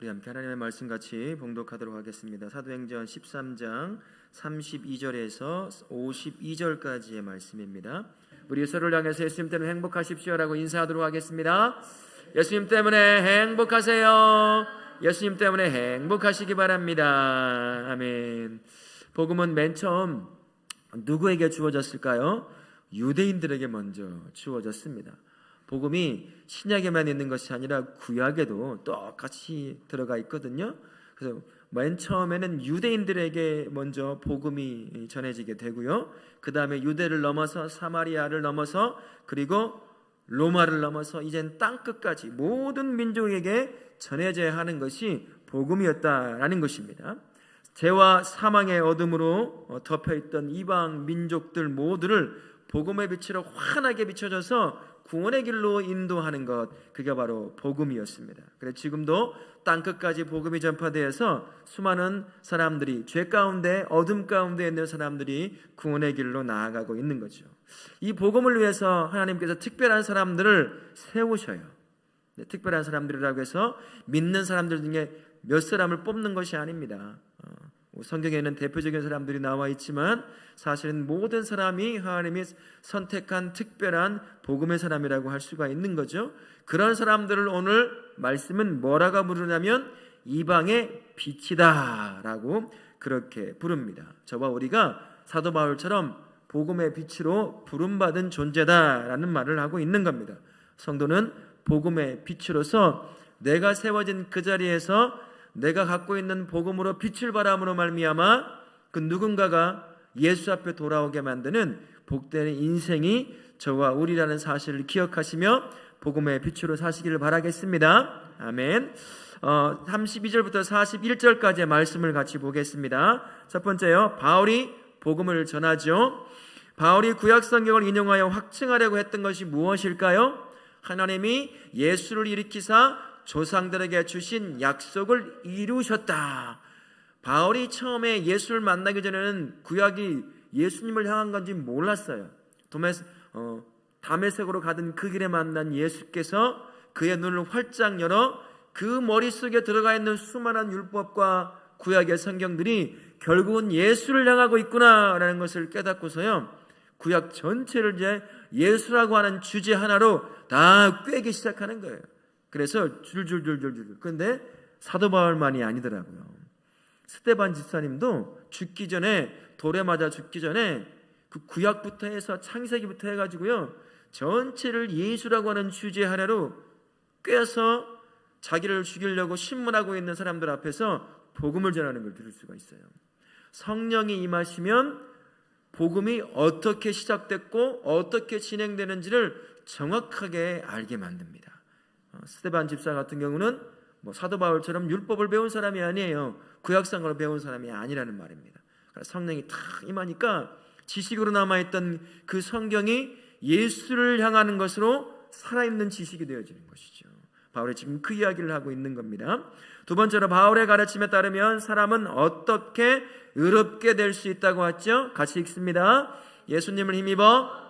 우리 함께 하나님의 말씀 같이 봉독하도록 하겠습니다. 사도행전 13장 32절에서 52절까지의 말씀입니다. 우리 서로를 향해서 예수님 때문에 행복하십시오라고 인사하도록 하겠습니다. 예수님 때문에 행복하세요. 예수님 때문에 행복하시기 바랍니다. 아멘. 복음은 맨 처음 누구에게 주어졌을까요? 유대인들에게 먼저 주어졌습니다. 복음이 신약에만 있는 것이 아니라 구약에도 똑같이 들어가 있거든요. 그래서 맨 처음에는 유대인들에게 먼저 복음이 전해지게 되고요, 그 다음에 유대를 넘어서 사마리아를 넘어서 그리고 로마를 넘어서 이젠 땅끝까지 모든 민족에게 전해져야 하는 것이 복음이었다라는 것입니다. 죄와 사망의 어둠으로 덮여있던 이방 민족들 모두를 복음의 빛으로 환하게 비춰줘서 구원의 길로 인도하는 것, 그게 바로 복음이었습니다. 그래서 지금도 땅끝까지 복음이 전파되어서 수많은 사람들이, 죄 가운데 어둠 가운데 있는 사람들이 구원의 길로 나아가고 있는 거죠. 이 복음을 위해서 하나님께서 특별한 사람들을 세우셔요. 특별한 사람들이라고 해서 믿는 사람들 중에 몇 사람을 뽑는 것이 아닙니다. 성경에는 대표적인 사람들이 나와 있지만 사실은 모든 사람이 하나님이 선택한 특별한 복음의 사람이라고 할 수가 있는 거죠. 그런 사람들을 오늘 말씀은 뭐라고 부르냐면 이방의 빛이다 라고 그렇게 부릅니다. 저와 우리가 사도 바울처럼 복음의 빛으로 부름받은 존재다라는 말을 하고 있는 겁니다. 성도는 복음의 빛으로서 내가 세워진 그 자리에서 내가 갖고 있는 복음으로 빛을 발함으로 말미암아 그 누군가가 예수 앞에 돌아오게 만드는 복된 인생이 저와 우리라는 사실을 기억하시며 복음의 빛으로 사시기를 바라겠습니다. 아멘. 32절부터 41절까지의 말씀을 같이 보겠습니다. 첫 번째요, 바울이 복음을 전하죠. 바울이 구약 성경을 인용하여 확증하려고 했던 것이 무엇일까요? 하나님이 예수를 일으키사 조상들에게 주신 약속을 이루셨다. 바울이 처음에 예수를 만나기 전에는 구약이 예수님을 향한 건지 몰랐어요. 다메섹으로 가던 그 길에 만난 예수께서 그의 눈을 활짝 열어 그 머릿속에 들어가 있는 수많은 율법과 구약의 성경들이 결국은 예수를 향하고 있구나라는 것을 깨닫고서요, 구약 전체를 이제 예수라고 하는 주제 하나로 다 꿰기 시작하는 거예요. 그래서 줄줄줄줄줄. 그런데 사도 바울만이 아니더라고요. 스데반 집사님도 죽기 전에, 돌에 맞아 죽기 전에 그 구약부터 해서 창세기부터 해가지고요, 전체를 예수라고 하는 주제 하나로 꿰서 자기를 죽이려고 신문하고 있는 사람들 앞에서 복음을 전하는 걸 들을 수가 있어요. 성령이 임하시면 복음이 어떻게 시작됐고 어떻게 진행되는지를 정확하게 알게 만듭니다. 스데반 집사 같은 경우는 사도 바울처럼 율법을 배운 사람이 아니에요. 구약성경을 배운 사람이 아니라는 말입니다. 성령이 탁 임하니까 지식으로 남아있던 그 성경이 예수를 향하는 것으로 살아있는 지식이 되어지는 것이죠. 바울이 지금 그 이야기를 하고 있는 겁니다. 두 번째로 바울의 가르침에 따르면 사람은 어떻게 의롭게 될 수 있다고 했죠? 같이 읽습니다. 예수님을 힘입어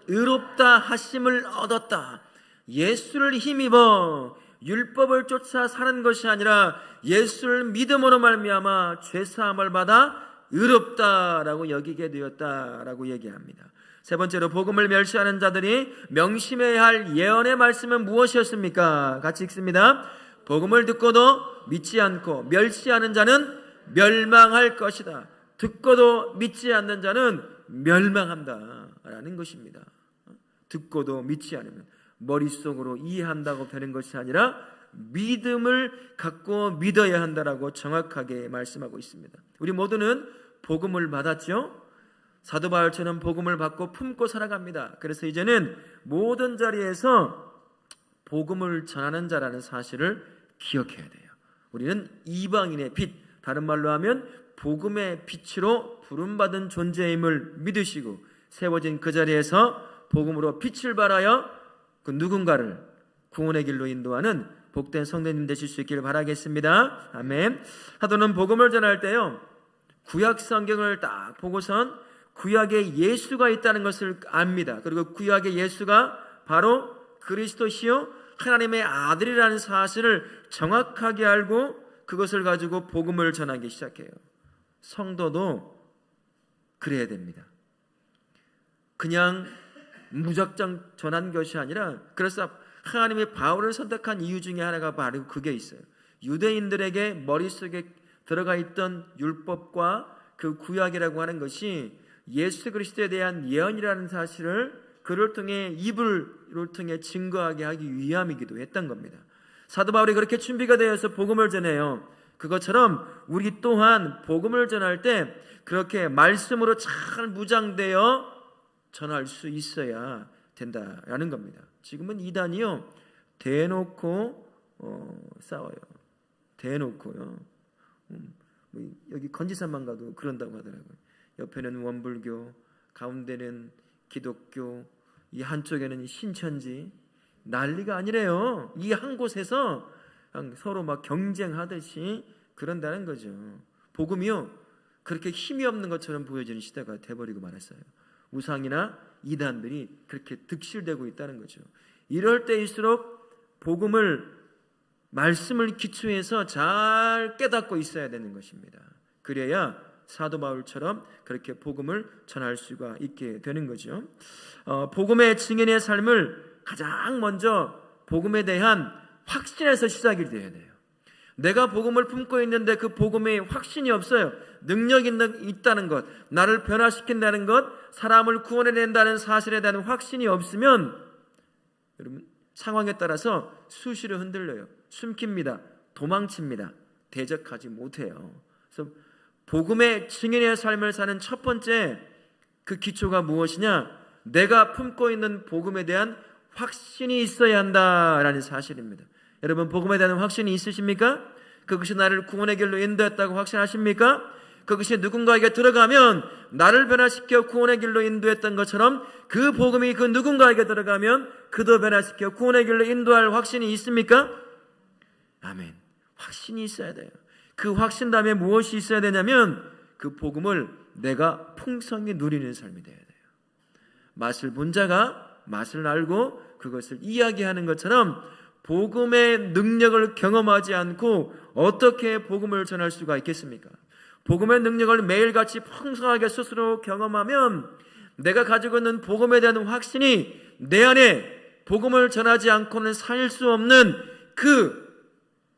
의롭다 하심을 얻었다. 예수를 힘입어 율법을 쫓아 사는 것이 아니라 예수를 믿음으로 말미암아 죄사함을 받아 의롭다라고 여기게 되었다라고 얘기합니다. 세 번째로 복음을 멸시하는 자들이 명심해야 할 예언의 말씀은 무엇이었습니까? 같이 읽습니다. 복음을 듣고도 믿지 않고 멸시하는 자는 멸망할 것이다. 듣고도 믿지 않는 자는 멸망한다라는 것입니다. 듣고도 믿지 않으면 머릿속으로 이해한다고 되는 것이 아니라 믿음을 갖고 믿어야 한다라고 정확하게 말씀하고 있습니다. 우리 모두는 복음을 받았죠. 사도 바울처럼 복음을 받고 품고 살아갑니다. 그래서 이제는 모든 자리에서 복음을 전하는 자라는 사실을 기억해야 돼요. 우리는 이방인의 빛, 다른 말로 하면 복음의 빛으로 부름받은 존재임을 믿으시고 세워진 그 자리에서 복음으로 빛을 발하여 그 누군가를 구원의 길로 인도하는 복된 성도님 되실 수 있기를 바라겠습니다. 아멘. 사도는 복음을 전할 때요, 구약 성경을 딱 보고선 구약에 예수가 있다는 것을 압니다. 그리고 구약의 예수가 바로 그리스도시요 하나님의 아들이라는 사실을 정확하게 알고 그것을 가지고 복음을 전하기 시작해요. 성도도 그래야 됩니다. 그냥 무작정 전한 것이 아니라, 그래서 하나님이 바울을 선택한 이유 중에 하나가 바로 그게 있어요. 유대인들에게 머릿속에 들어가 있던 율법과 그 구약이라고 하는 것이 예수 그리스도에 대한 예언이라는 사실을 그를 통해 입을 통해 증거하게 하기 위함이기도 했던 겁니다. 사도 바울이 그렇게 준비가 되어서 복음을 전해요. 그것처럼 우리 또한 복음을 전할 때 그렇게 말씀으로 잘 무장되어 전할 수 있어야 된다라는 겁니다. 지금은 이단이요, 대놓고 싸워요. 대놓고요. 여기 건지산만 가도 그런다고 하더라고요. 옆에는 원불교, 가운데는 기독교, 이 한쪽에는 신천지, 난리가 아니래요. 이 한 곳에서 서로 막 경쟁하듯이 그런다는 거죠. 복음이요, 그렇게 힘이 없는 것처럼 보여지는 시대가 돼버리고 말았어요. 우상이나 이단들이 그렇게 득실되고 있다는 거죠. 이럴 때일수록 복음을, 말씀을 기초해서 잘 깨닫고 있어야 되는 것입니다. 그래야 사도 바울처럼 그렇게 복음을 전할 수가 있게 되는 거죠. 복음의 증인의 삶을 가장 먼저 복음에 대한 확신에서 시작이 돼야 돼요. 내가 복음을 품고 있는데 그 복음에 확신이 없어요. 능력이 있다는 것, 나를 변화시킨다는 것, 사람을 구원해낸다는 사실에 대한 확신이 없으면 여러분, 상황에 따라서 수시로 흔들려요. 숨깁니다. 도망칩니다. 대적하지 못해요. 그래서 복음의 증인의 삶을 사는 첫 번째 그 기초가 무엇이냐? 내가 품고 있는 복음에 대한 확신이 있어야 한다라는 사실입니다. 여러분, 복음에 대한 확신이 있으십니까? 그것이 나를 구원의 길로 인도했다고 확신하십니까? 그것이 누군가에게 들어가면 나를 변화시켜 구원의 길로 인도했던 것처럼 그 복음이 그 누군가에게 들어가면 그도 변화시켜 구원의 길로 인도할 확신이 있습니까? 아멘. 확신이 있어야 돼요. 그 확신 다음에 무엇이 있어야 되냐면 그 복음을 내가 풍성히 누리는 삶이 돼야 돼요. 맛을 본 자가 맛을 알고 그것을 이야기하는 것처럼 복음의 능력을 경험하지 않고 어떻게 복음을 전할 수가 있겠습니까? 복음의 능력을 매일같이 풍성하게 스스로 경험하면 내가 가지고 있는 복음에 대한 확신이 내 안에 복음을 전하지 않고는 살 수 없는 그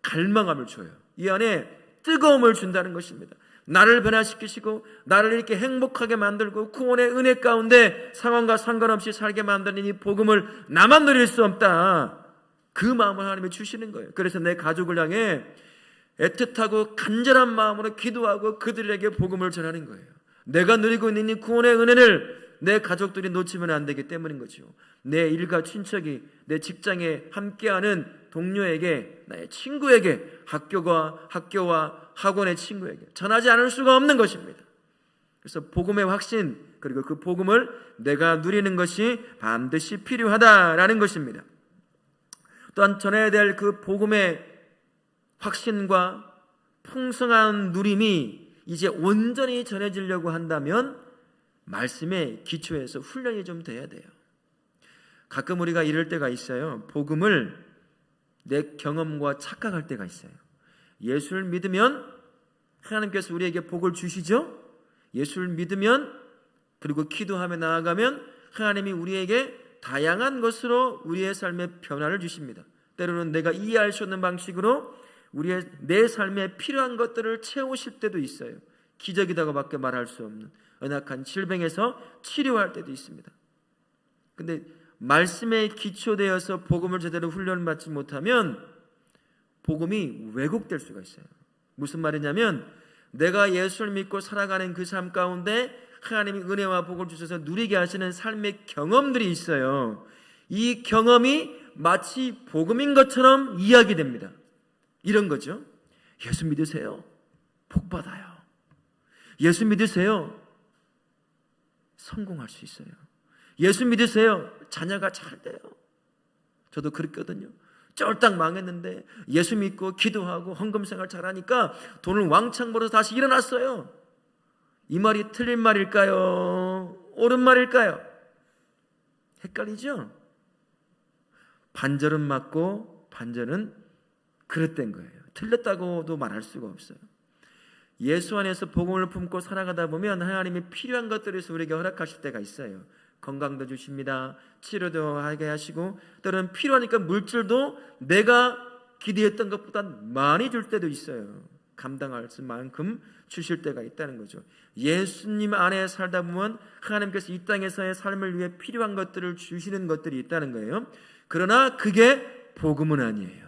갈망함을 줘요. 이 안에 뜨거움을 준다는 것입니다. 나를 변화시키시고 나를 이렇게 행복하게 만들고 구원의 은혜 가운데 상황과 상관없이 살게 만드는 이 복음을 나만 누릴 수 없다. 그 마음을 하나님이 주시는 거예요. 그래서 내 가족을 향해 애틋하고 간절한 마음으로 기도하고 그들에게 복음을 전하는 거예요. 내가 누리고 있는 이 구원의 은혜를 내 가족들이 놓치면 안 되기 때문인 거죠. 내 일가 친척이, 내 직장에 함께하는 동료에게, 나의 친구에게, 학교와 학원의 친구에게 전하지 않을 수가 없는 것입니다. 그래서 복음의 확신, 그리고 그 복음을 내가 누리는 것이 반드시 필요하다라는 것입니다. 또한 전해야 될 그 복음의 확신과 풍성한 누림이 이제 온전히 전해지려고 한다면 말씀의 기초에서 훈련이 좀 돼야 돼요. 가끔 우리가 이럴 때가 있어요. 복음을 내 경험과 착각할 때가 있어요. 예수를 믿으면 하나님께서 우리에게 복을 주시죠. 예수를 믿으면, 그리고 기도하며 나아가면 하나님이 우리에게 다양한 것으로 우리의 삶에 변화를 주십니다. 때로는 내가 이해할 수 없는 방식으로 내 삶에 필요한 것들을 채우실 때도 있어요. 기적이라고밖에 말할 수 없는 연약한 질병에서 치료할 때도 있습니다. 근데 말씀에 기초되어서 복음을 제대로 훈련받지 못하면 복음이 왜곡될 수가 있어요. 무슨 말이냐면 내가 예수를 믿고 살아가는 그 삶 가운데 하나님이 은혜와 복을 주셔서 누리게 하시는 삶의 경험들이 있어요. 이 경험이 마치 복음인 것처럼 이야기됩니다. 이런 거죠. 예수 믿으세요. 복 받아요. 예수 믿으세요. 성공할 수 있어요. 예수 믿으세요. 자녀가 잘 돼요. 저도 그랬거든요. 쫄딱 망했는데 예수 믿고 기도하고 헌금생활 잘하니까 돈을 왕창 벌어서 다시 일어났어요. 이 말이 틀린 말일까요? 옳은 말일까요? 헷갈리죠? 반절은 맞고 반절은 그릇된 거예요. 틀렸다고도 말할 수가 없어요. 예수 안에서 복음을 품고 살아가다 보면 하나님이 필요한 것들에서 우리에게 허락하실 때가 있어요. 건강도 주십니다. 치료도 하게 하시고, 때로는 필요하니까 물질도 내가 기대했던 것보다 많이 줄 때도 있어요. 감당할 만큼 주실 때가 있다는 거죠. 예수님 안에 살다 보면 하나님께서 이 땅에서의 삶을 위해 필요한 것들을 주시는 것들이 있다는 거예요. 그러나 그게 복음은 아니에요.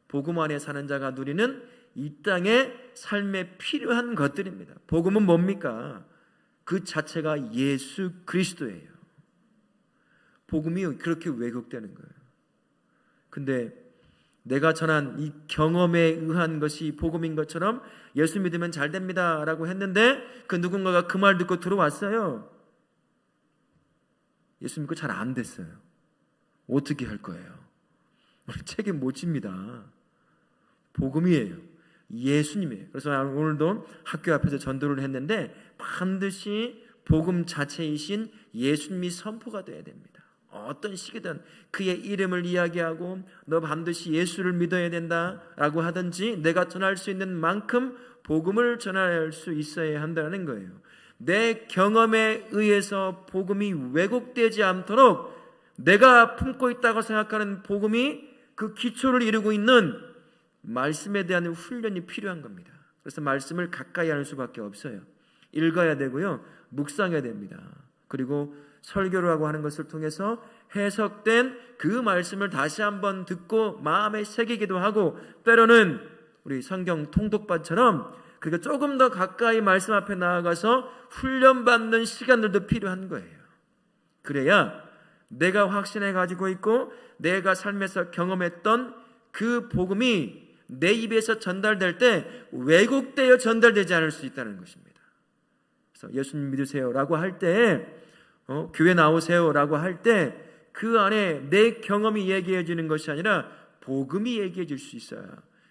복음 안에 사는 자가 누리는 이 땅의 삶에 필요한 것들입니다. 복음은 뭡니까? 그 자체가 예수 그리스도예요. 복음이 그렇게 왜곡되는 거예요. 근데 내가 전한 이 경험에 의한 것이 복음인 것처럼 예수 믿으면 잘 됩니다 라고 했는데 그 누군가가 그 말 듣고 들어왔어요. 예수 믿고 잘 안 됐어요. 어떻게 할 거예요? 책임 못 집니다. 복음이에요. 예수님이에요. 그래서 오늘도 학교 앞에서 전도를 했는데 반드시 복음 자체이신 예수님이 선포가 돼야 됩니다. 어떤 시기든 그의 이름을 이야기하고 너 반드시 예수를 믿어야 된다라고 하든지 내가 전할 수 있는 만큼 복음을 전할 수 있어야 한다는 거예요. 내 경험에 의해서 복음이 왜곡되지 않도록 내가 품고 있다고 생각하는 복음이 그 기초를 이루고 있는 말씀에 대한 훈련이 필요한 겁니다. 그래서 말씀을 가까이 하는 수밖에 없어요. 읽어야 되고요, 묵상해야 됩니다. 그리고 설교를 하고 하는 것을 통해서 해석된 그 말씀을 다시 한번 듣고 마음에 새기기도 하고, 때로는 우리 성경 통독반처럼 그러니까 조금 더 가까이 말씀 앞에 나아가서 훈련받는 시간들도 필요한 거예요. 그래야 내가 확신해 가지고 있고 내가 삶에서 경험했던 그 복음이 내 입에서 전달될 때 왜곡되어 전달되지 않을 수 있다는 것입니다. 그래서 예수님 믿으세요라고 할 때, 교회 나오세요라고 할 때 그 안에 내 경험이 얘기해 주는 것이 아니라 복음이 얘기해 줄 수 있어야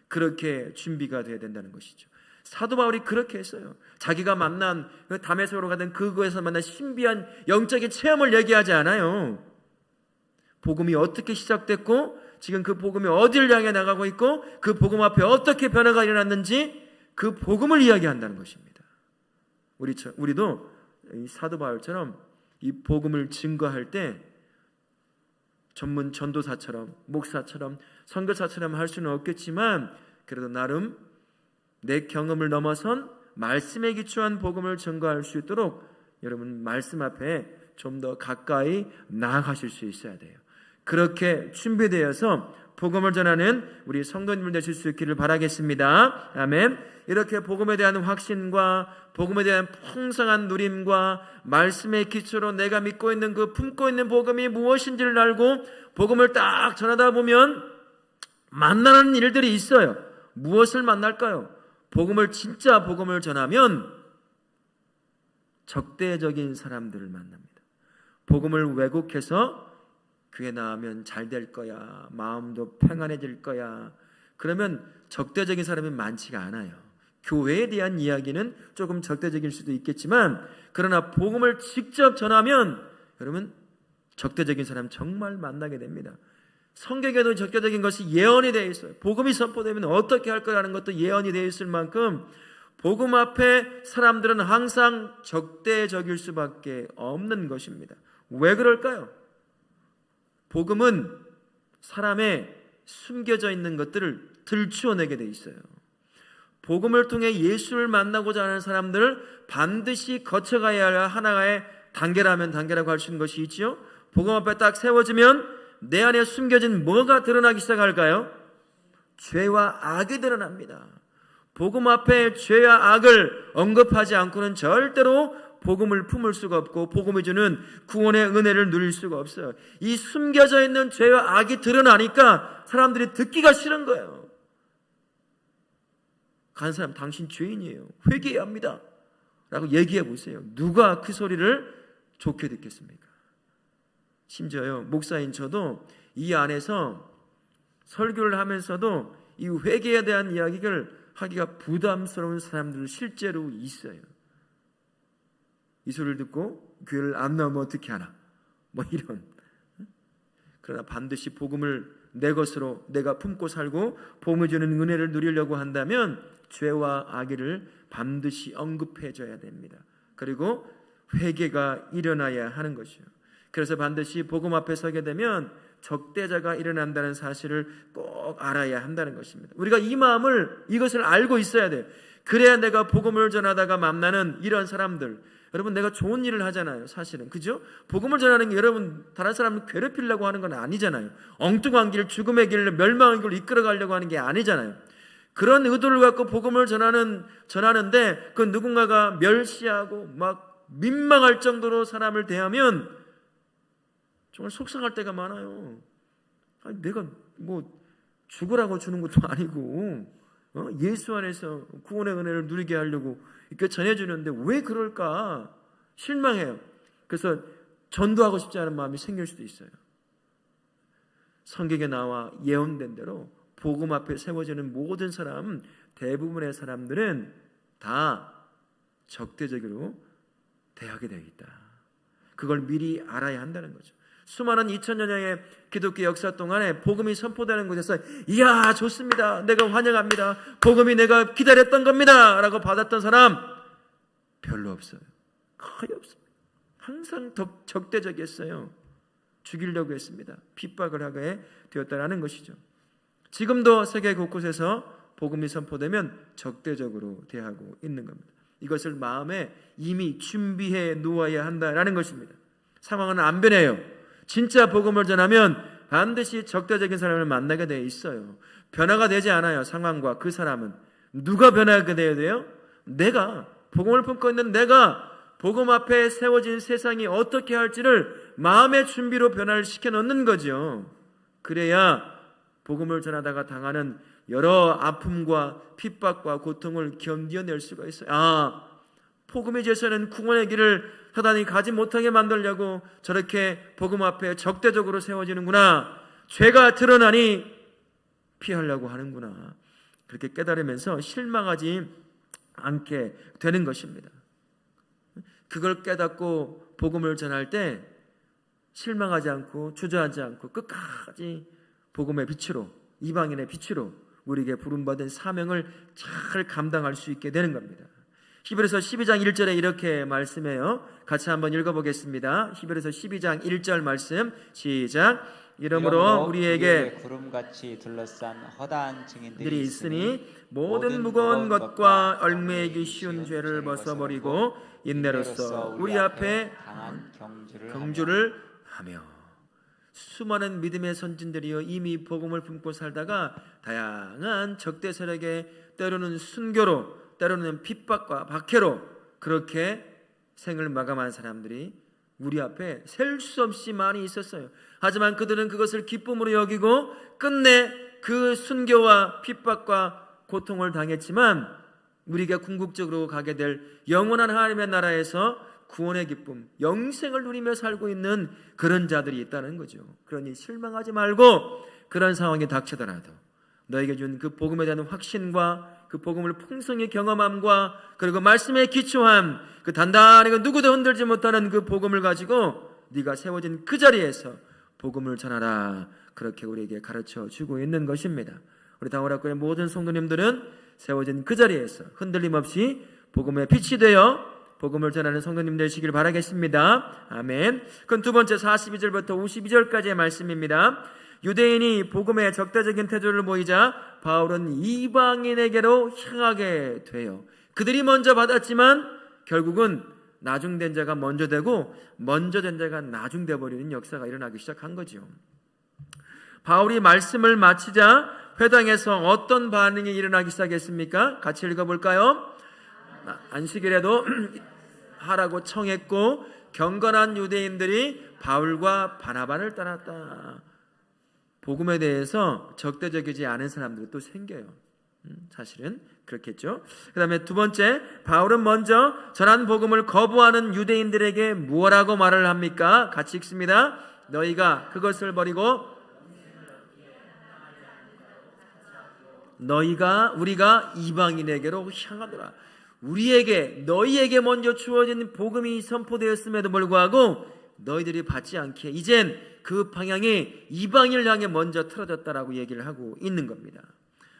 그렇게 준비가 돼야 된다는 것이죠. 사도 바울이 그렇게 했어요. 자기가 만난 다메섹으로 가던 그곳에서 만난 신비한 영적인 체험을 얘기하지 않아요. 복음이 어떻게 시작됐고 지금 그 복음이 어디를 향해 나가고 있고 그 복음 앞에 어떻게 변화가 일어났는지 그 복음을 이야기한다는 것입니다. 우리도 이 사도 바울처럼 이 복음을 증거할 때 전문 전도사처럼 목사처럼 선교사처럼 할 수는 없겠지만 그래도 나름 내 경험을 넘어선 말씀에 기초한 복음을 증거할 수 있도록 여러분 말씀 앞에 좀 더 가까이 나아가실 수 있어야 돼요. 그렇게 준비되어서 복음을 전하는 우리 성도님들 되실 수 있기를 바라겠습니다. 아멘. 이렇게 복음에 대한 확신과 복음에 대한 풍성한 누림과 말씀의 기초로 내가 믿고 있는 그 품고 있는 복음이 무엇인지를 알고 복음을 딱 전하다 보면 만나는 일들이 있어요. 무엇을 만날까요? 진짜 복음을 전하면 적대적인 사람들을 만납니다. 복음을 왜곡해서 교회 나오면 잘 될 거야, 마음도 평안해질 거야, 그러면 적대적인 사람이 많지가 않아요. 교회에 대한 이야기는 조금 적대적일 수도 있겠지만 그러나 복음을 직접 전하면 여러분 적대적인 사람 정말 만나게 됩니다. 성경에도 적대적인 것이 예언이 되어 있어요. 복음이 선포되면 어떻게 할 거라는 것도 예언이 되어 있을 만큼 복음 앞에 사람들은 항상 적대적일 수밖에 없는 것입니다. 왜 그럴까요? 복음은 사람의 숨겨져 있는 것들을 들추어내게 돼 있어요. 복음을 통해 예수를 만나고자 하는 사람들을 반드시 거쳐가야 할 하나의 단계라면 단계라고 할 수 있는 것이 있죠. 복음 앞에 딱 세워지면 내 안에 숨겨진 뭐가 드러나기 시작할까요? 죄와 악이 드러납니다. 복음 앞에 죄와 악을 언급하지 않고는 절대로 복음을 품을 수가 없고 복음이 주는 구원의 은혜를 누릴 수가 없어요. 이 숨겨져 있는 죄와 악이 드러나니까 사람들이 듣기가 싫은 거예요. 간 사람 당신 죄인이에요. 회개해야 합니다. 라고 얘기해 보세요. 누가 그 소리를 좋게 듣겠습니까? 심지어요, 목사인 저도 이 안에서 설교를 하면서도 이 회개에 대한 이야기를 하기가 부담스러운 사람들 실제로 있어요. 이 소리를 듣고 교회를 안 나오면 어떻게 하나? 뭐 이런. 그러나 반드시 복음을 내 것으로 내가 품고 살고 복음을 주는 은혜를 누리려고 한다면 죄와 악의를 반드시 언급해줘야 됩니다. 그리고 회개가 일어나야 하는 것이요. 그래서 반드시 복음 앞에 서게 되면 적대자가 일어난다는 사실을 꼭 알아야 한다는 것입니다. 우리가 이 마음을, 이것을 알고 있어야 돼요. 그래야 내가 복음을 전하다가 만나는 이런 사람들, 여러분 내가 좋은 일을 하잖아요. 사실은 그죠? 복음을 전하는 게 여러분 다른 사람을 괴롭히려고 하는 건 아니잖아요. 엉뚱한 길, 죽음의 길, 멸망의 길로 이끌어가려고 하는 게 아니잖아요. 그런 의도를 갖고 복음을 전하는데 그 누군가가 멸시하고 막 민망할 정도로 사람을 대하면 정말 속상할 때가 많아요. 아니, 내가 뭐 죽으라고 주는 것도 아니고 예수 안에서 구원의 은혜를 누리게 하려고 이렇게 전해주는데 왜 그럴까 실망해요. 그래서 전도하고 싶지 않은 마음이 생길 수도 있어요. 성경에 나와 예언된 대로 복음 앞에 세워지는 모든 사람, 대부분의 사람들은 다 적대적으로 대하게 되어 있다. 그걸 미리 알아야 한다는 거죠. 수많은 2000년의 기독교 역사 동안에 복음이 선포되는 곳에서 이야 좋습니다, 내가 환영합니다, 복음이 내가 기다렸던 겁니다 라고 받았던 사람 별로 없어요. 거의 없습니다. 항상 적대적이었어요. 죽이려고 했습니다. 핍박을 하게 되었다는 것이죠. 지금도 세계 곳곳에서 복음이 선포되면 적대적으로 대하고 있는 겁니다. 이것을 마음에 이미 준비해 놓아야 한다는 것입니다. 상황은 안 변해요. 진짜 복음을 전하면 반드시 적대적인 사람을 만나게 되어 있어요. 변화가 되지 않아요. 상황과 그 사람은. 누가 변하게 되어야 돼요? 내가, 복음을 품고 있는 내가 복음 앞에 세워진 세상이 어떻게 할지를 마음의 준비로 변화를 시켜놓는 거죠. 그래야 복음을 전하다가 당하는 여러 아픔과 핍박과 고통을 견뎌낼 수가 있어요. 아, 복음의 제서는 구원의 길을 사단이 가지 못하게 만들려고 저렇게 복음 앞에 적대적으로 세워지는구나. 죄가 드러나니 피하려고 하는구나. 그렇게 깨달으면서 실망하지 않게 되는 것입니다. 그걸 깨닫고 복음을 전할 때 실망하지 않고 주저하지 않고 끝까지 복음의 빛으로, 이방인의 빛으로 우리에게 부름받은 사명을 잘 감당할 수 있게 되는 겁니다. 히브리서 12장 1절에 이렇게 말씀해요. 같이 한번 읽어보겠습니다. 히브리서 12장 1절 말씀 시작. 이러므로 우리에게 구름같이 둘러싼 허다한 증인들이 있으니 모든 무거운 것과 얽매이기 쉬운 죄를 벗어버리고 인내로써 우리 앞에 강한 경주를 하며. 수많은 믿음의 선진들이요 이미 복음을 품고 살다가 다양한 적대 세력에 때로는 순교로, 때로는 핍박과 박해로 그렇게 생을 마감한 사람들이 우리 앞에 셀 수 없이 많이 있었어요. 하지만 그들은 그것을 기쁨으로 여기고 끝내 그 순교와 핍박과 고통을 당했지만 우리가 궁극적으로 가게 될 영원한 하나님의 나라에서 구원의 기쁨, 영생을 누리며 살고 있는 그런 자들이 있다는 거죠. 그러니 실망하지 말고 그런 상황이 닥쳐더라도 너에게 준 그 복음에 대한 확신과 그 복음을 풍성히 경험함과 그리고 말씀에 기초한 그 단단히 누구도 흔들지 못하는 그 복음을 가지고 네가 세워진 그 자리에서 복음을 전하라. 그렇게 우리에게 가르쳐 주고 있는 것입니다. 우리 다원학교의 모든 성도님들은 세워진 그 자리에서 흔들림 없이 복음의 빛이 되어 복음을 전하는 성도님 되시길 바라겠습니다. 아멘. 그럼 두 번째 42절부터 52절까지의 말씀입니다. 유대인이 복음에 적대적인 태도를 보이자 바울은 이방인에게로 향하게 돼요. 그들이 먼저 받았지만 결국은 나중된 자가 먼저 되고 먼저 된 자가 나중돼 버리는 역사가 일어나기 시작한 거죠. 바울이 말씀을 마치자 회당에서 어떤 반응이 일어나기 시작했습니까? 같이 읽어볼까요? 안식일에도 하라고 청했고 경건한 유대인들이 바울과 바나바를 따랐다. 복음에 대해서 적대적이지 않은 사람들이 또 생겨요. 사실은 그렇겠죠. 그 다음에 두 번째, 바울은 먼저 전한 복음을 거부하는 유대인들에게 무엇라고 말을 합니까? 같이 읽습니다. 너희가 그것을 버리고 우리가 이방인에게로 향하더라. 우리에게, 너희에게 먼저 주어진 복음이 선포되었음에도 불구하고 너희들이 받지 않기에 이젠 그 방향이 이방인을 향해 먼저 틀어졌다라고 얘기를 하고 있는 겁니다.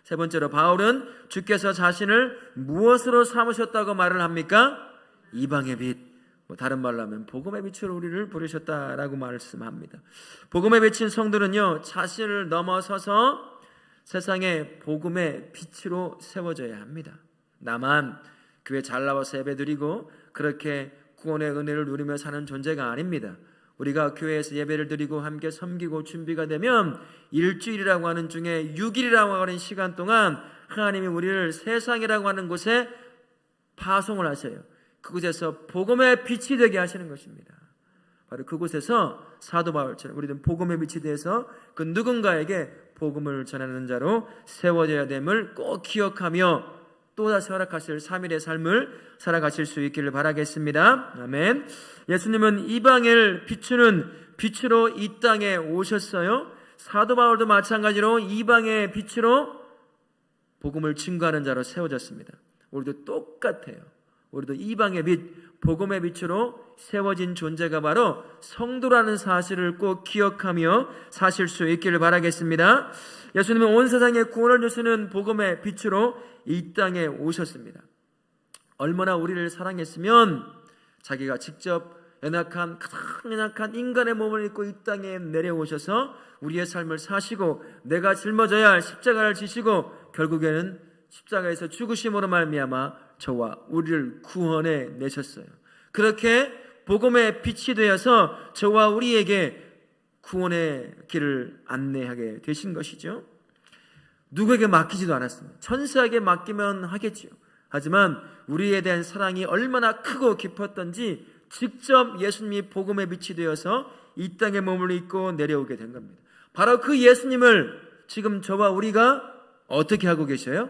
세 번째로 바울은 주께서 자신을 무엇으로 삼으셨다고 말을 합니까? 이방의 빛, 다른 말로 하면 복음의 빛으로 우리를 부르셨다라고 말씀합니다. 복음에 비친 성도는요, 자신을 넘어서서 세상의 복음의 빛으로 세워져야 합니다. 나만 교회 잘 나와서 예배드리고 그렇게 구원의 은혜를 누리며 사는 존재가 아닙니다. 우리가 교회에서 예배를 드리고 함께 섬기고 준비가 되면 일주일이라고 하는 중에 6일이라고 하는 시간 동안 하나님이 우리를 세상이라고 하는 곳에 파송을 하셔요. 그곳에서 복음의 빛이 되게 하시는 것입니다. 바로 그곳에서 사도 바울처럼 우리는 복음의 빛이 되어서 그 누군가에게 복음을 전하는 자로 세워져야 됨을 꼭 기억하며 또다시 허락하실 3일의 삶을 살아가실 수 있기를 바라겠습니다. 아멘. 예수님은 이방을 비추는 빛으로 이 땅에 오셨어요. 사도 바울도 마찬가지로 이방의 빛으로 복음을 증거하는 자로 세워졌습니다. 우리도 똑같아요. 우리도 이방의 빛, 복음의 빛으로 세워진 존재가 바로 성도라는 사실을 꼭 기억하며 사실 수 있기를 바라겠습니다. 예수님은 온 세상에 구원을 주시는 복음의 빛으로 이 땅에 오셨습니다. 얼마나 우리를 사랑했으면 자기가 직접 가장 연약한 인간의 몸을 입고 이 땅에 내려오셔서 우리의 삶을 사시고 내가 짊어져야 할 십자가를 지시고 결국에는 십자가에서 죽으심으로 말미암아 저와 우리를 구원해 내셨어요. 그렇게 복음의 빛이 되어서 저와 우리에게 구원의 길을 안내하게 되신 것이죠. 누구에게 맡기지도 않았습니다. 천사에게 맡기면 하겠지요. 하지만 우리에 대한 사랑이 얼마나 크고 깊었던지 직접 예수님이 복음의 빛이 되어서 이 땅에 몸을 입고 내려오게 된 겁니다. 바로 그 예수님을 지금 저와 우리가 어떻게 하고 계셔요?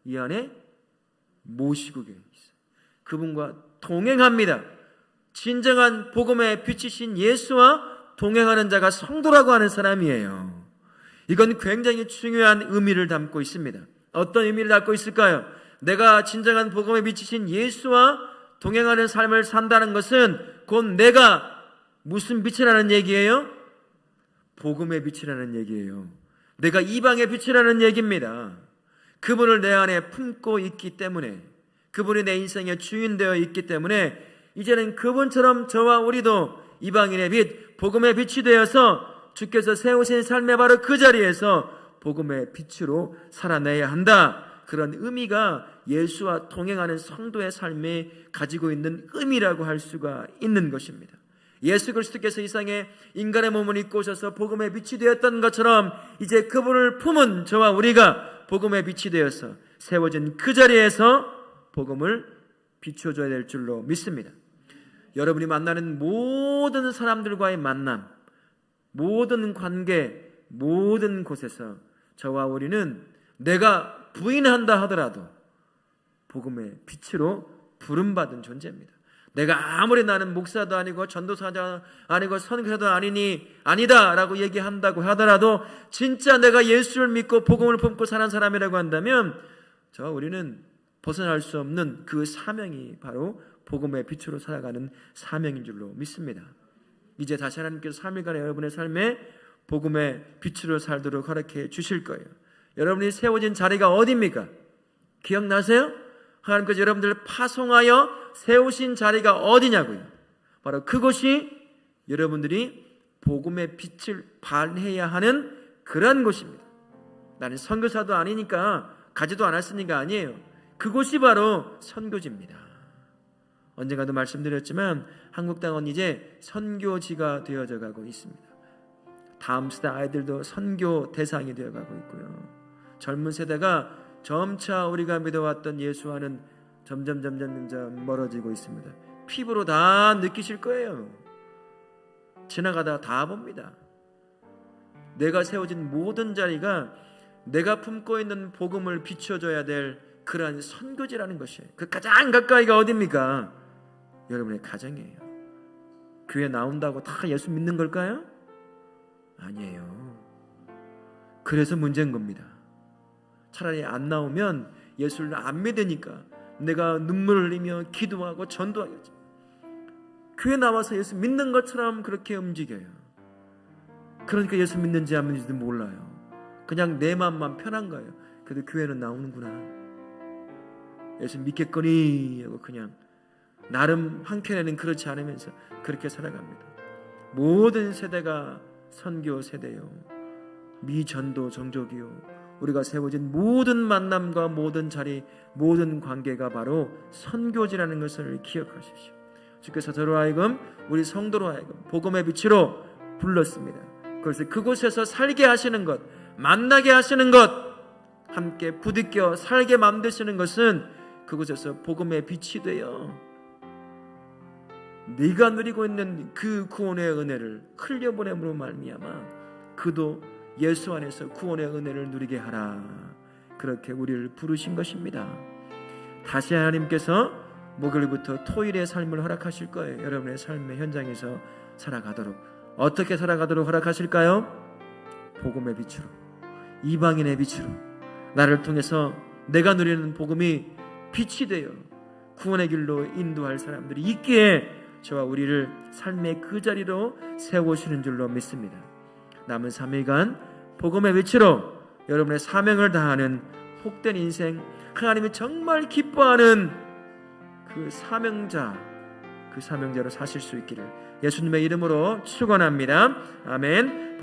이 안에 모시고 계세요. 그분과 동행합니다. 진정한 복음의 빛이신 예수와 동행하는 자가 성도라고 하는 사람이에요. 이건 굉장히 중요한 의미를 담고 있습니다. 어떤 의미를 담고 있을까요? 내가 진정한 복음의 빛이신 예수와 동행하는 삶을 산다는 것은 곧 내가 무슨 빛이라는 얘기예요? 복음의 빛이라는 얘기예요. 내가 이방의 빛이라는 얘기입니다. 그분을 내 안에 품고 있기 때문에, 그분이 내 인생의 주인 되어 있기 때문에 이제는 그분처럼 저와 우리도 이방인의 빛, 복음의 빛이 되어서 주께서 세우신 삶의 바로 그 자리에서 복음의 빛으로 살아내야 한다. 그런 의미가 예수와 동행하는 성도의 삶이 가지고 있는 의미라고 할 수가 있는 것입니다. 예수 그리스도께서 이 세상에 인간의 몸을 입고 오셔서 복음의 빛이 되었던 것처럼 이제 그분을 품은 저와 우리가 복음의 빛이 되어서 세워진 그 자리에서 복음을 비춰줘야 될 줄로 믿습니다. 여러분이 만나는 모든 사람들과의 만남, 모든 관계, 모든 곳에서 저와 우리는 내가 부인한다 하더라도 복음의 빛으로 부름받은 존재입니다. 내가 아무리 나는 목사도 아니고 전도사도 아니고 선교사도 아니다 라고 얘기한다고 하더라도 진짜 내가 예수를 믿고 복음을 품고 사는 사람이라고 한다면 저와 우리는 벗어날 수 없는 그 사명이 바로 복음의 빛으로 살아가는 사명인 줄로 믿습니다. 이제 다시 하나님께서 3일간의 여러분의 삶에 복음의 빛으로 살도록 허락해 주실 거예요. 여러분이 세워진 자리가 어디입니까? 기억나세요? 하나님께서 여러분들을 파송하여 세우신 자리가 어디냐고요. 바로 그곳이 여러분들이 복음의 빛을 발해야 하는 그런 곳입니다. 나는 선교사도 아니니까 가지도 않았으니까 아니에요. 그곳이 바로 선교지입니다. 언젠가도 말씀드렸지만 한국당은 이제 선교지가 되어져 가고 있습니다. 다음 세대 아이들도 선교 대상이 되어가고 있고요. 젊은 세대가 점차 우리가 믿어왔던 예수와는 점점 멀어지고 있습니다. 피부로 다 느끼실 거예요. 지나가다 다 봅니다. 내가 세워진 모든 자리가 내가 품고 있는 복음을 비춰줘야 될 그러한 선교지라는 것이에요. 그 가장 가까이가 어디입니까? 여러분의 가정이에요. 교회 나온다고 다 예수 믿는 걸까요? 아니에요. 그래서 문제인 겁니다. 차라리 안 나오면 예수를 안 믿으니까 내가 눈물을 흘리며 기도하고 전도하겠죠. 교회 나와서 예수 믿는 것처럼 그렇게 움직여요. 그러니까 예수 믿는지 안 믿는지도 몰라요. 그냥 내 마음만 편한 거예요. 그래도 교회는 나오는구나. 예수 믿겠거니 하고 그냥 나름 한켠에는 그렇지 않으면서 그렇게 살아갑니다. 모든 세대가 선교 세대요. 미전도 정족이요. 우리가 세워진 모든 만남과 모든 자리, 모든 관계가 바로 선교지라는 것을 기억하십시오. 주께서 저로 하여금 우리 성도로 하여금 복음의 빛으로 불렀습니다. 그래서 그곳에서 살게 하시는 것, 만나게 하시는 것, 함께 부딪혀 살게 만드시는 것은 그곳에서 복음의 빛이 되어 네가 누리고 있는 그 구원의 은혜를 흘려보냄으로 말미암아 그도 예수 안에서 구원의 은혜를 누리게 하라. 그렇게 우리를 부르신 것입니다. 다시 하나님께서 목요일부터 토요일의 삶을 허락하실 거예요. 여러분의 삶의 현장에서 살아가도록. 어떻게 살아가도록 허락하실까요? 복음의 빛으로, 이방인의 빛으로 나를 통해서 내가 누리는 복음이 빛이 되어 구원의 길로 인도할 사람들이 있기에 저와 우리를 삶의 그 자리로 세우시는 줄로 믿습니다. 남은 3일간 복음의 빛으로 여러분의 사명을 다하는 복된 인생, 하나님이 정말 기뻐하는 그 사명자로 사실 수 있기를 예수님의 이름으로 축원합니다. 아멘.